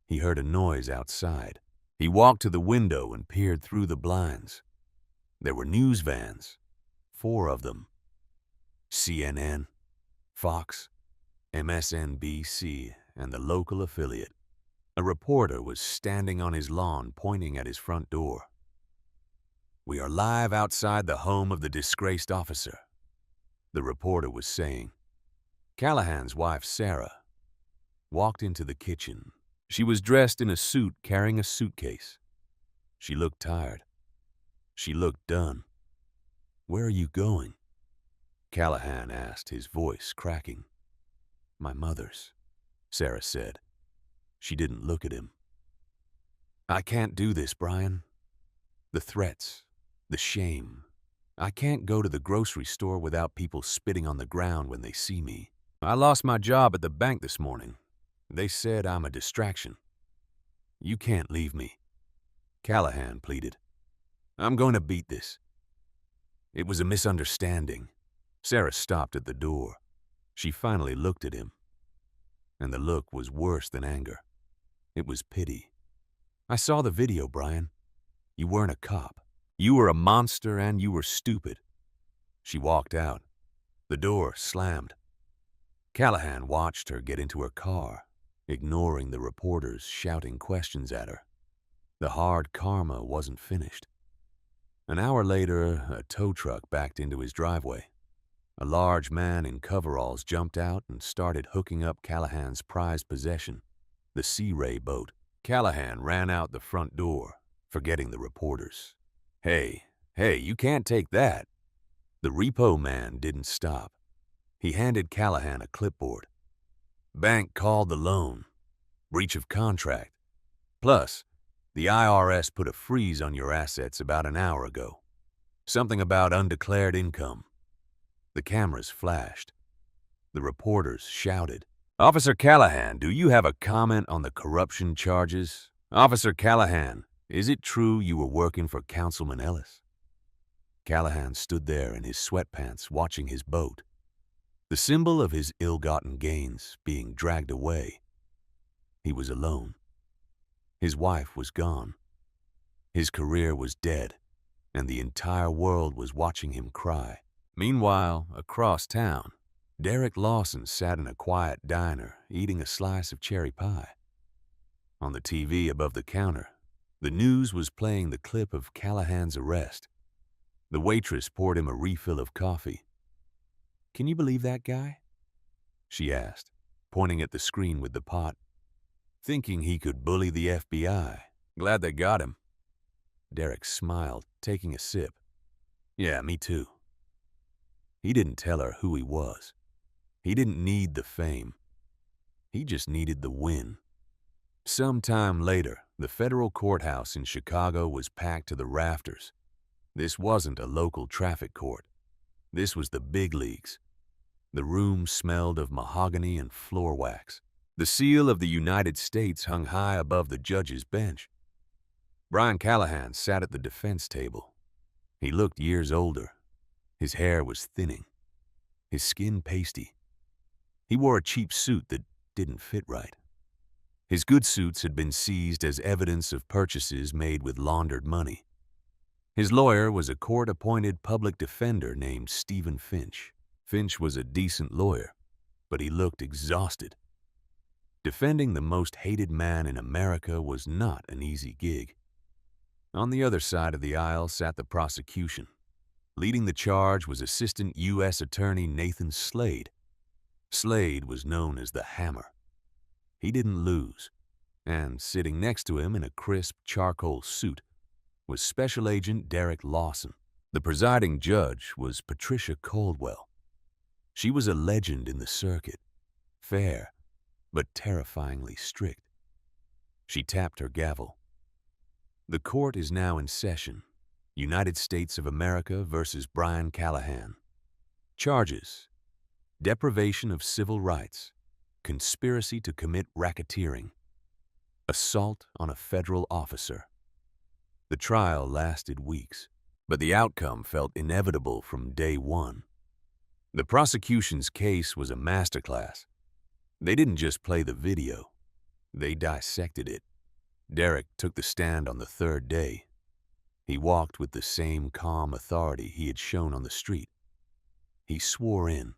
He heard a noise outside. He walked to the window and peered through the blinds. There were news vans, 4 of them. CNN, Fox, MSNBC, and the local affiliate. A reporter was standing on his lawn pointing at his front door. "We are live outside the home of the disgraced officer," the reporter was saying. Callahan's wife, Sarah, walked into the kitchen, She was dressed in a suit carrying a suitcase. She looked tired. She looked done. "Where are you going?" Callahan asked, his voice cracking. "My mother's," Sarah said. She didn't look at him. "I can't do this, Brian. The threats, the shame. I can't go to the grocery store without people spitting on the ground when they see me. I lost my job at the bank this morning. They said I'm a distraction. You can't leave me." Callahan pleaded. "I'm going to beat this." "It was a misunderstanding." Sarah stopped at the door. She finally looked at him. And the look was worse than anger. It was pity. "I saw the video, Brian. You weren't a cop. You were a monster and you were stupid." She walked out. The door slammed. Callahan watched her get into her car, ignoring the reporters shouting questions at her. The hard karma wasn't finished. An hour later, a tow truck backed into his driveway. A large man in coveralls jumped out and started hooking up Callahan's prized possession, the Sea Ray boat. Callahan ran out the front door, forgetting the reporters. Hey, you can't take that." The repo man didn't stop. He handed Callahan a clipboard. "Bank called the loan. Breach of contract. Plus, the IRS put a freeze on your assets about an hour ago. Something about undeclared income." The cameras flashed. The reporters shouted. "Officer Callahan, do you have a comment on the corruption charges? Officer Callahan, is it true you were working for Councilman Ellis?" Callahan stood there in his sweatpants watching his boat, the symbol of his ill-gotten gains, being dragged away. He was alone. His wife was gone. His career was dead, and the entire world was watching him cry. Meanwhile, across town, Derek Lawson sat in a quiet diner eating a slice of cherry pie. On the TV above the counter, the news was playing the clip of Callahan's arrest. The waitress poured him a refill of coffee. "Can you believe that guy?" she asked, pointing at the screen with the pot. "Thinking he could bully the FBI. Glad they got him." Derek smiled, taking a sip. "Yeah, me too." He didn't tell her who he was. He didn't need the fame. He just needed the win. Sometime later, the federal courthouse in Chicago was packed to the rafters. This wasn't a local traffic court. This was the big leagues. The room smelled of mahogany and floor wax. The seal of the United States hung high above the judge's bench. Brian Callahan sat at the defense table. He looked years older. His hair was thinning, his skin pasty. He wore a cheap suit that didn't fit right. His good suits had been seized as evidence of purchases made with laundered money. His lawyer was a court-appointed public defender named Stephen Finch. Finch was a decent lawyer, but he looked exhausted. Defending the most hated man in America was not an easy gig. On the other side of the aisle sat the prosecution. Leading the charge was Assistant U.S. Attorney Nathan Slade. Slade was known as the Hammer. He didn't lose, and sitting next to him in a crisp charcoal suit was Special Agent Derek Lawson. The presiding judge was Patricia Caldwell. She was a legend in the circuit, fair, but terrifyingly strict. She tapped her gavel. "The court is now in session. United States of America versus Brian Callahan. Charges: deprivation of civil rights, conspiracy to commit racketeering, assault on a federal officer." The trial lasted weeks, but the outcome felt inevitable from day one. The prosecution's case was a masterclass. They didn't just play the video, they dissected it. Derek took the stand on the third day. He walked with the same calm authority he had shown on the street. He swore in.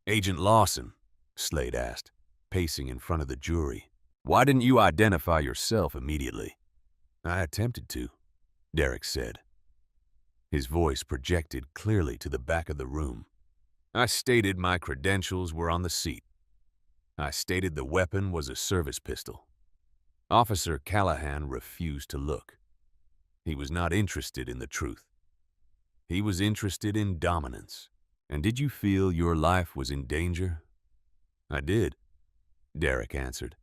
"Agent Lawson," Slade asked, pacing in front of the jury, "why didn't you identify yourself immediately?" "I attempted to," Derek said. His voice projected clearly to the back of the room. "I stated my credentials were on the seat. I stated the weapon was a service pistol. Officer Callahan refused to look. He was not interested in the truth. He was interested in dominance. And did you feel your life was in danger? I did, Derek answered.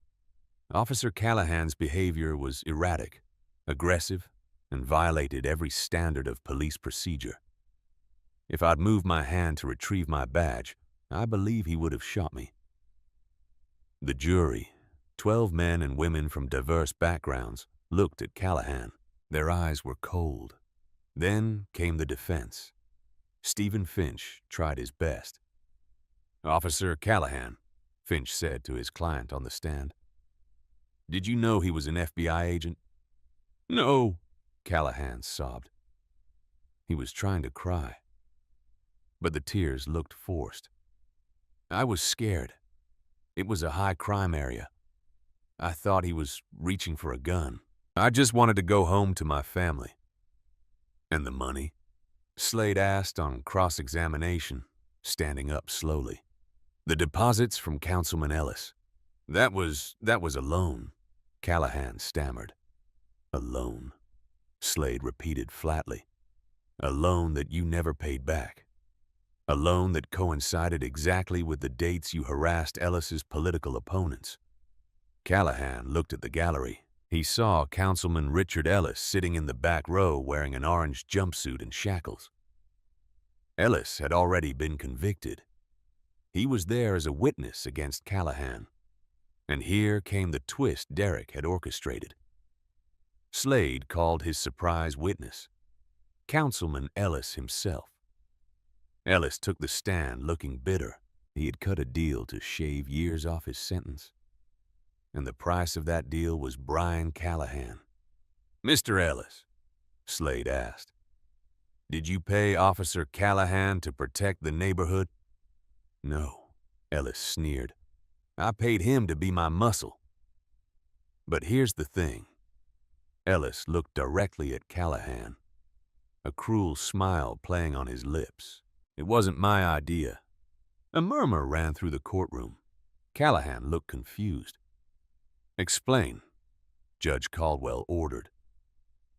Officer Callahan's behavior was erratic, aggressive, and violated every standard of police procedure. If I'd moved my hand to retrieve my badge, I believe he would have shot me. The jury, 12 men and women from diverse backgrounds, looked at Callahan. Their eyes were cold. Then came the defense. Stephen Finch tried his best. Officer Callahan, Finch said to his client on the stand. Did you know he was an FBI agent? No, Callahan sobbed. He was trying to cry, but the tears looked forced. I was scared. It was a high crime area. I thought he was reaching for a gun. I just wanted to go home to my family. And the money? Slade asked on cross-examination, standing up slowly. The deposits from Councilman Ellis. That was a loan, Callahan stammered. A loan, Slade repeated flatly. A loan that you never paid back. A loan that coincided exactly with the dates you harassed Ellis's political opponents. Callahan looked at the gallery. He saw Councilman Richard Ellis sitting in the back row wearing an orange jumpsuit and shackles. Ellis had already been convicted. He was there as a witness against Callahan. And here came the twist Derek had orchestrated. Slade called his surprise witness, Councilman Ellis himself. Ellis took the stand looking bitter. He had cut a deal to shave years off his sentence. And the price of that deal was Brian Callahan. Mr. Ellis, Slade asked, did you pay Officer Callahan to protect the neighborhood? No, Ellis sneered. I paid him to be my muscle. But here's the thing. Ellis looked directly at Callahan, a cruel smile playing on his lips. It wasn't my idea. A murmur ran through the courtroom. Callahan looked confused. Explain, Judge Caldwell ordered.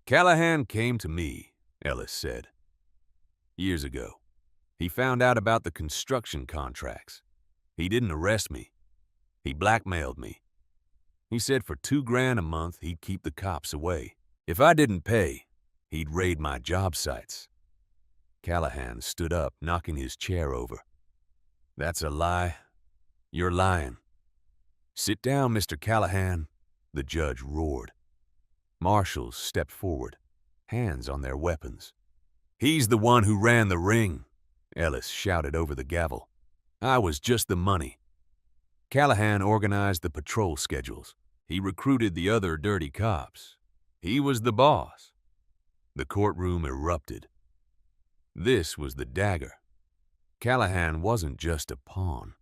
Callahan came to me, Ellis said. Years ago. He found out about the construction contracts. He didn't arrest me. He blackmailed me. He said for $2,000 a month he'd keep the cops away. If I didn't pay, he'd raid my job sites. Callahan stood up, knocking his chair over. That's a lie. You're lying. Sit down, Mr. Callahan, the judge roared. Marshals stepped forward, hands on their weapons. He's the one who ran the ring, Ellis shouted over the gavel. I was just the money. Callahan organized the patrol schedules. He recruited the other dirty cops. He was the boss. The courtroom erupted. This was the dagger. Callahan wasn't just a pawn.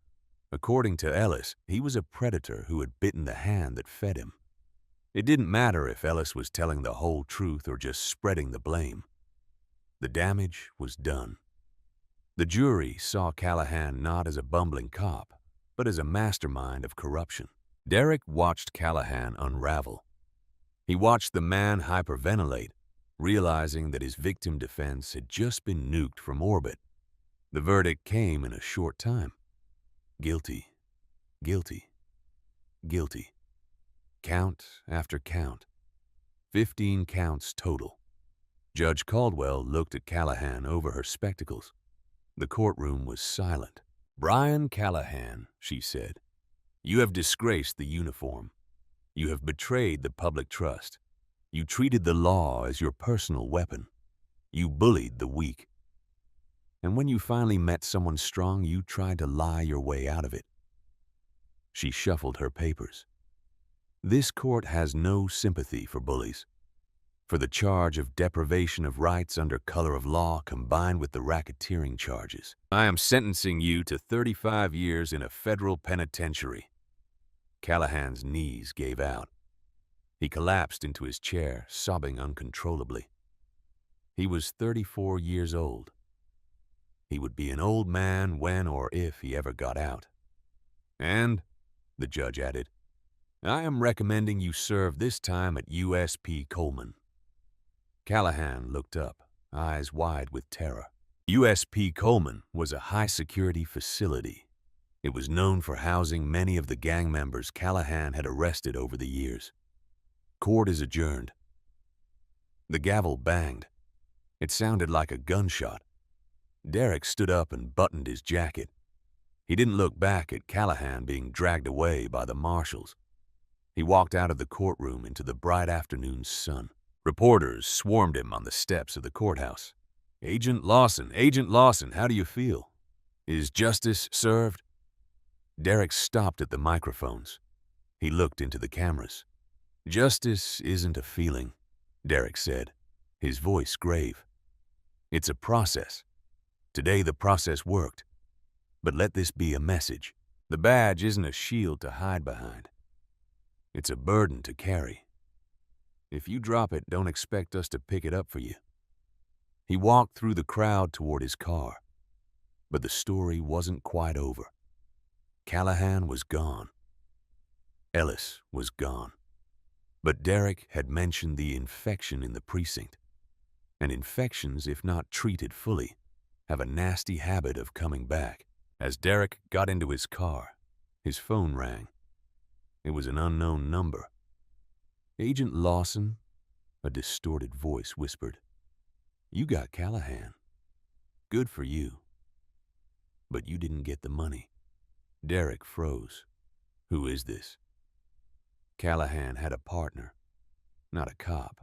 According to Ellis, he was a predator who had bitten the hand that fed him. It didn't matter if Ellis was telling the whole truth or just spreading the blame. The damage was done. The jury saw Callahan not as a bumbling cop, but as a mastermind of corruption. Derek watched Callahan unravel. He watched the man hyperventilate, realizing that his victim defense had just been nuked from orbit. The verdict came in a short time. Guilty, guilty, guilty. Count after count. 15 counts total. Judge Caldwell looked at Callahan over her spectacles. The courtroom was silent. Brian Callahan, she said, you have disgraced the uniform. You have betrayed the public trust. You treated the law as your personal weapon. You bullied the weak. And when you finally met someone strong, you tried to lie your way out of it. She shuffled her papers. This court has no sympathy for bullies. For the charge of deprivation of rights under color of law combined with the racketeering charges. I am sentencing you to 35 years in a federal penitentiary. Callahan's knees gave out. He collapsed into his chair, sobbing uncontrollably. He was 34 years old. He would be an old man when or if he ever got out. And, the judge added, I am recommending you serve this time at USP Coleman. Callahan looked up, eyes wide with terror. USP Coleman was a high-security facility. It was known for housing many of the gang members Callahan had arrested over the years. Court is adjourned. The gavel banged. It sounded like a gunshot. Derek stood up and buttoned his jacket. He didn't look back at Callahan being dragged away by the marshals. He walked out of the courtroom into the bright afternoon sun. Reporters swarmed him on the steps of the courthouse. Agent Lawson, how do you feel? Is justice served? Derek stopped at the microphones. He looked into the cameras. Justice isn't a feeling, Derek said, his voice grave. It's a process. Today the process worked. But let this be a message. The badge isn't a shield to hide behind. It's a burden to carry. If you drop it, don't expect us to pick it up for you. He walked through the crowd toward his car. But the story wasn't quite over. Callahan was gone. Ellis was gone. But Derek had mentioned the infection in the precinct. And infections, if not treated fully, have a nasty habit of coming back. As Derek got into his car, his phone rang. It was an unknown number. Agent Lawson, a distorted voice whispered. You got Callahan. Good for you. But you didn't get the money. Derek froze. Who is this? Callahan had a partner, not a cop,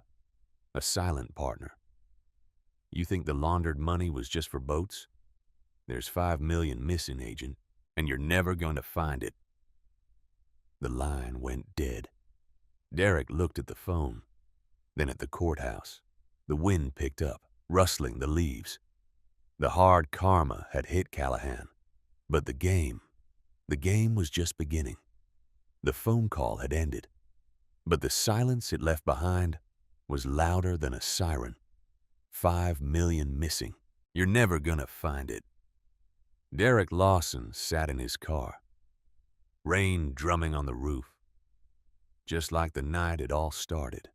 a silent partner. You think the laundered money was just for boats? There's $5 million missing, Agent, and you're never going to find it. The line went dead. Derek looked at the phone, then at the courthouse. The wind picked up, rustling the leaves. The hard karma had hit Callahan. But the game was just beginning. The phone call had ended. But the silence it left behind was louder than a siren. 5 million missing. You're never gonna find it. Derek Lawson sat in his car. Rain drumming on the roof. Just like the night it all started.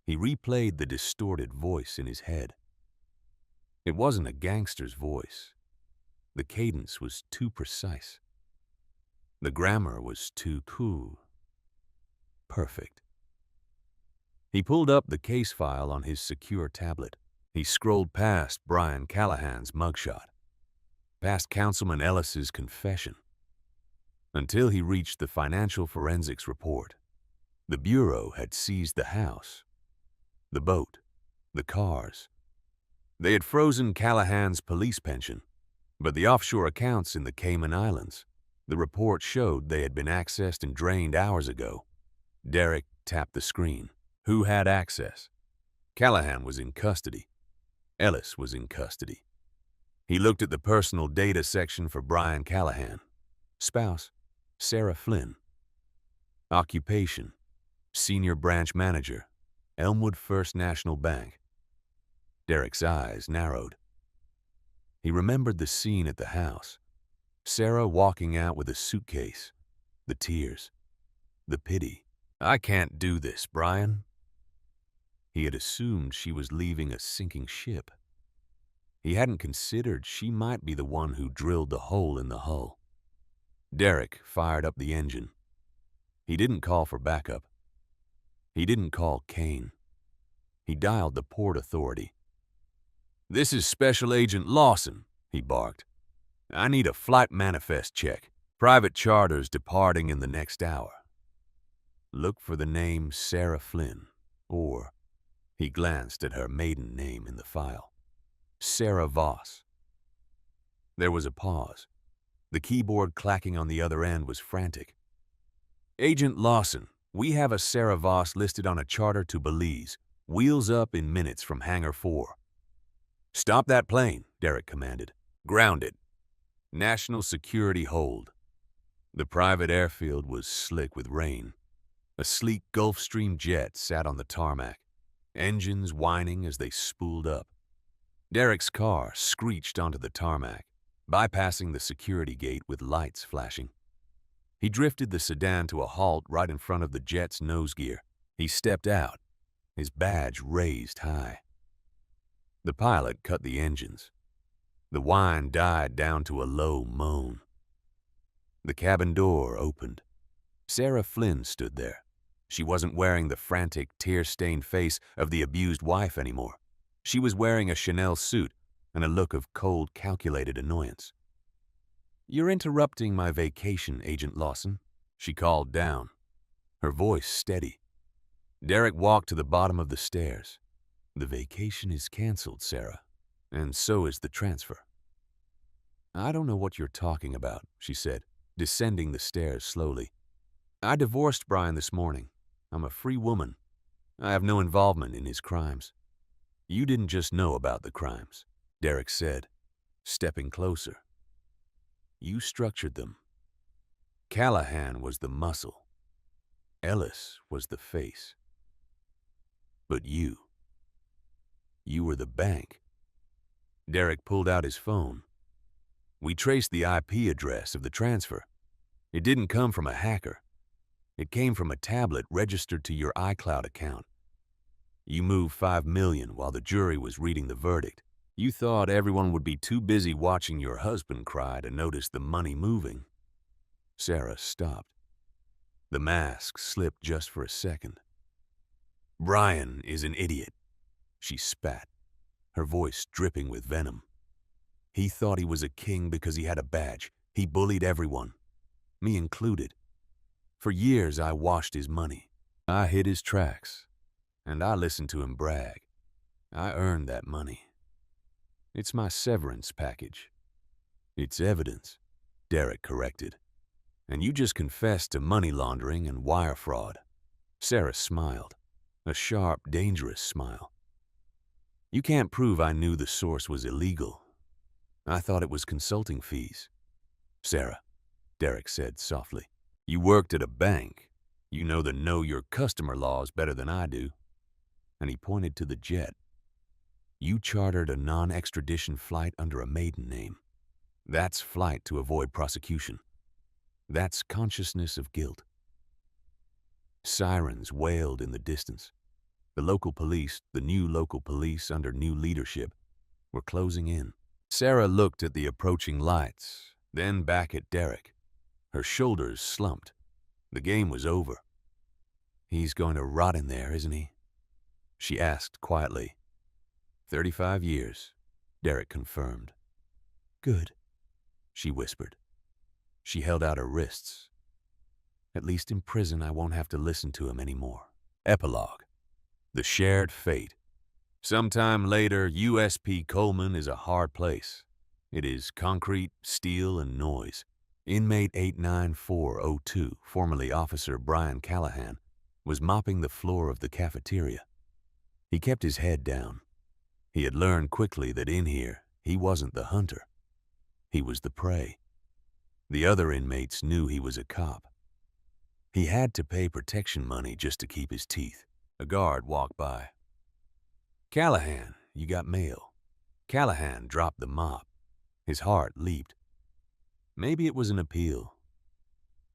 He replayed the distorted voice in his head. It wasn't a gangster's voice. The cadence was too precise. The grammar was too cool. Perfect. He pulled up the case file on his secure tablet. He scrolled past Brian Callahan's mugshot, past Councilman Ellis's confession, until he reached the financial forensics report. The Bureau had seized the house, the boat, the cars. They had frozen Callahan's police pension, but the offshore accounts in the Cayman Islands, the report showed they had been accessed and drained hours ago. Derek tapped the screen. Who had access? Callahan was in custody. Ellis was in custody. He looked at the personal data section for Brian Callahan. Spouse, Sarah Flynn. Occupation, Senior Branch Manager, Elmwood First National Bank. Derek's eyes narrowed. He remembered the scene at the house. Sarah walking out with a suitcase. The tears. The pity. I can't do this, Brian. He had assumed she was leaving a sinking ship. He hadn't considered she might be the one who drilled the hole in the hull. Derek fired up the engine. He didn't call for backup. He didn't call Kane. He dialed the Port Authority. This is Special Agent Lawson, he barked. I need a flight manifest check. Private charters departing in the next hour. Look for the name Sarah Flynn, or, he glanced at her maiden name in the file, Sarah Voss. There was a pause. The keyboard clacking on the other end was frantic. Agent Lawson, we have a Sarah Voss listed on a charter to Belize. Wheels up in minutes from Hangar 4. Stop that plane, Derek commanded. Ground it. National security hold. The private airfield was slick with rain. A sleek Gulfstream jet sat on the tarmac, engines whining as they spooled up. Derek's car screeched onto the tarmac, bypassing the security gate with lights flashing. He drifted the sedan to a halt right in front of the jet's nose gear. He stepped out, his badge raised high. The pilot cut the engines. The whine died down to a low moan. The cabin door opened. Sarah Flynn stood there. She wasn't wearing the frantic, tear-stained face of the abused wife anymore. She was wearing a Chanel suit and a look of cold, calculated annoyance. "You're interrupting my vacation, Agent Lawson," she called down, her voice steady. Derek walked to the bottom of the stairs. "The vacation is canceled, Sarah, and so is the transfer." "I don't know what you're talking about," she said, descending the stairs slowly. "I divorced Brian this morning. I'm a free woman. I have no involvement in his crimes." "You didn't just know about the crimes," Derek said, stepping closer. "You structured them. Callahan was the muscle. Ellis was the face. But you were the bank." Derek pulled out his phone. "We traced the IP address of the transfer. It didn't come from a hacker. It came from a tablet registered to your iCloud account. You moved $5 million while the jury was reading the verdict. You thought everyone would be too busy watching your husband cry to notice the money moving." Sarah stopped. The mask slipped just for a second. "Brian is an idiot," she spat, her voice dripping with venom. "He thought he was a king because he had a badge. He bullied everyone, me included. For years I washed his money. I hid his tracks, and I listened to him brag. I earned that money. It's my severance package." "It's evidence," Derek corrected. "And you just confessed to money laundering and wire fraud." Sarah smiled, a sharp, dangerous smile. "You can't prove I knew the source was illegal. I thought it was consulting fees." "Sarah," Derek said softly, "you worked at a bank. You know the know your customer laws better than I do." And he pointed to the jet. "You chartered a non-extradition flight under a maiden name. That's flight to avoid prosecution. That's consciousness of guilt." Sirens wailed in the distance. The new local police under new leadership, were closing in. Sarah looked at the approaching lights, then back at Derek. Her shoulders slumped. The game was over. "He's going to rot in there, isn't he?" she asked quietly. 35 years, Derek confirmed. "Good," she whispered. She held out her wrists. "At least in prison I won't have to listen to him anymore." Epilogue. The shared fate. Sometime later, USP Coleman is a hard place. It is concrete, steel, and noise. Inmate 89402, formerly Officer Brian Callahan, was mopping the floor of the cafeteria. He kept his head down. He had learned quickly that in here, he wasn't the hunter. He was the prey. The other inmates knew he was a cop. He had to pay protection money just to keep his teeth. A guard walked by. "Callahan, you got mail." Callahan dropped the mop. His heart leaped. Maybe it was an appeal.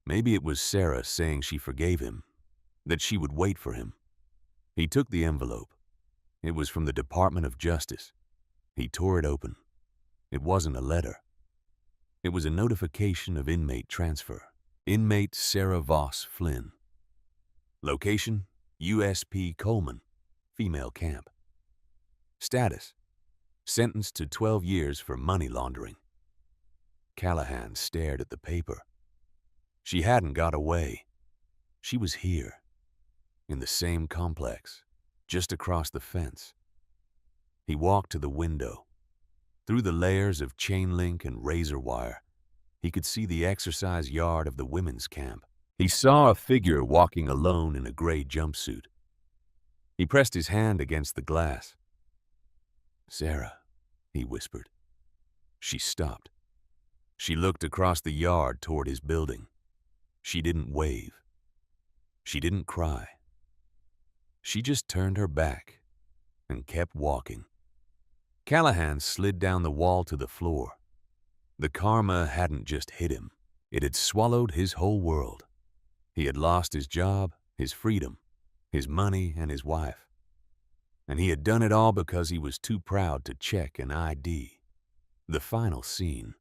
Maybe it was Sarah saying she forgave him, that she would wait for him. He took the envelope. It was from the Department of Justice. He tore it open. It wasn't a letter. It was a notification of inmate transfer. Inmate Sarah Voss Flynn. Location, USP Coleman, female camp. Status, sentenced to 12 years for money laundering. Callahan stared at the paper. She hadn't got away. She was here, in the same complex, just across the fence. He walked to the window. Through the layers of chain link and razor wire, he could see the exercise yard of the women's camp. He saw a figure walking alone in a gray jumpsuit. He pressed his hand against the glass. "Sarah," he whispered. She stopped. She looked across the yard toward his building. She didn't wave. She didn't cry. She just turned her back and kept walking. Callahan slid down the wall to the floor. The karma hadn't just hit him. It had swallowed his whole world. He had lost his job, his freedom, his money, and his wife. And he had done it all because he was too proud to check an ID. The final scene.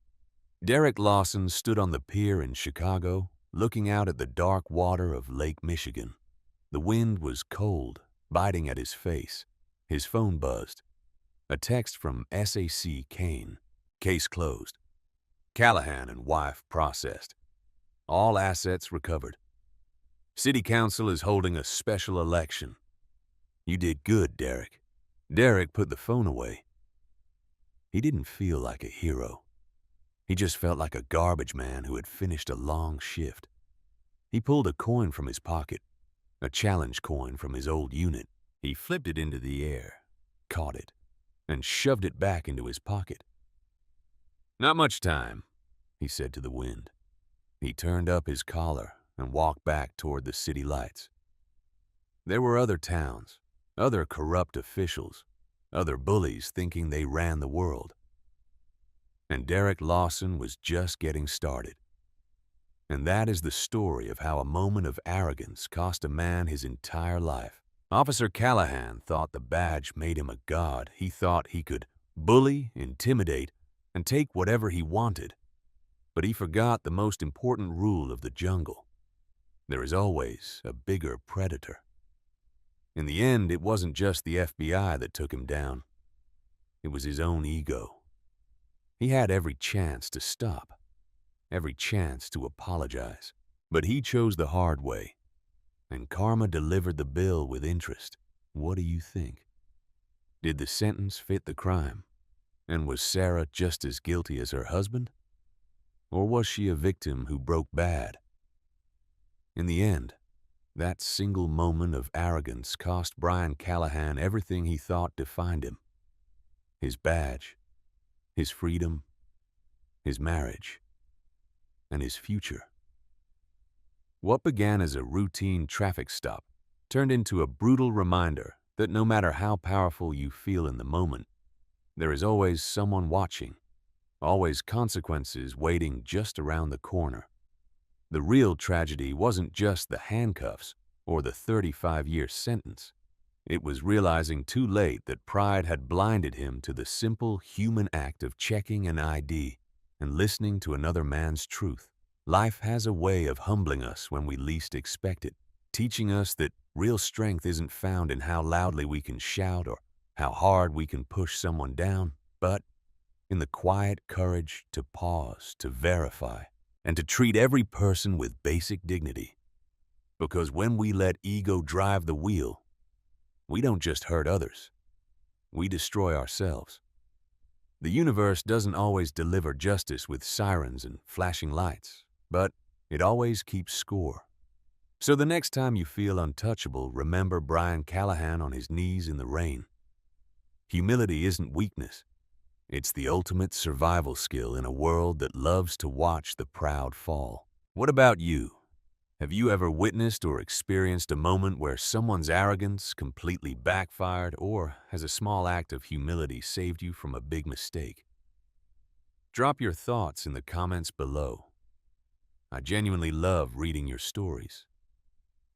Derek Lawson stood on the pier in Chicago, looking out at the dark water of Lake Michigan. The wind was cold, biting at his face. His phone buzzed. A text from SAC Kane. Case closed. Callahan and wife processed. All assets recovered. City Council is holding a special election. You did good, Derek. Derek put the phone away. He didn't feel like a hero. He just felt like a garbage man who had finished a long shift. He pulled a coin from his pocket, a challenge coin from his old unit. He flipped it into the air, caught it, and shoved it back into his pocket. Not much time, he said to the wind. He turned up his collar and walked back toward the city lights. There were other towns, other corrupt officials, other bullies thinking they ran the world. And Derek Lawson was just getting started. And that is the story of how a moment of arrogance cost a man his entire life. Officer Callahan thought the badge made him a god. He thought he could bully, intimidate, and take whatever he wanted. But he forgot the most important rule of the jungle. There is always a bigger predator. In the end, it wasn't just the FBI that took him down. It was his own ego. He had every chance to stop, every chance to apologize. But he chose the hard way, and karma delivered the bill with interest. What do you think? Did the sentence fit the crime? And was Sarah just as guilty as her husband? Or was she a victim who broke bad? In the end, that single moment of arrogance cost Brian Callahan everything he thought defined him. His badge, his freedom, his marriage, and his future. What began as a routine traffic stop turned into a brutal reminder that no matter how powerful you feel in the moment, there is always someone watching, always consequences waiting just around the corner. The real tragedy wasn't just the handcuffs or the 35-year sentence. It was realizing too late that pride had blinded him to the simple human act of checking an ID and listening to another man's truth. Life has a way of humbling us when we least expect it, teaching us that real strength isn't found in how loudly we can shout or how hard we can push someone down, but in the quiet courage to pause, to verify, and to treat every person with basic dignity. Because when we let ego drive the wheel, we don't just hurt others, we destroy ourselves. The universe doesn't always deliver justice with sirens and flashing lights, but it always keeps score. So the next time you feel untouchable, remember Brian Callahan on his knees in the rain. Humility isn't weakness. It's the ultimate survival skill in a world that loves to watch the proud fall. What about you? Have you ever witnessed or experienced a moment where someone's arrogance completely backfired, or has a small act of humility saved you from a big mistake? Drop your thoughts in the comments below. I genuinely love reading your stories.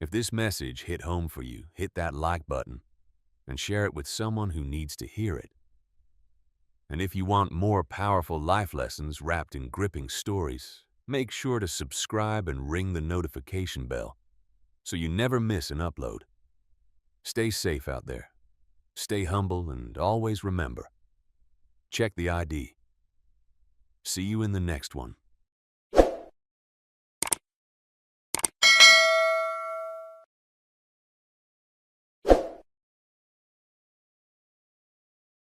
If this message hit home for you, hit that like button and share it with someone who needs to hear it. And if you want more powerful life lessons wrapped in gripping stories, make sure to subscribe and ring the notification bell so you never miss an upload. Stay safe out there. Stay humble and always remember, check the ID. See you in the next one.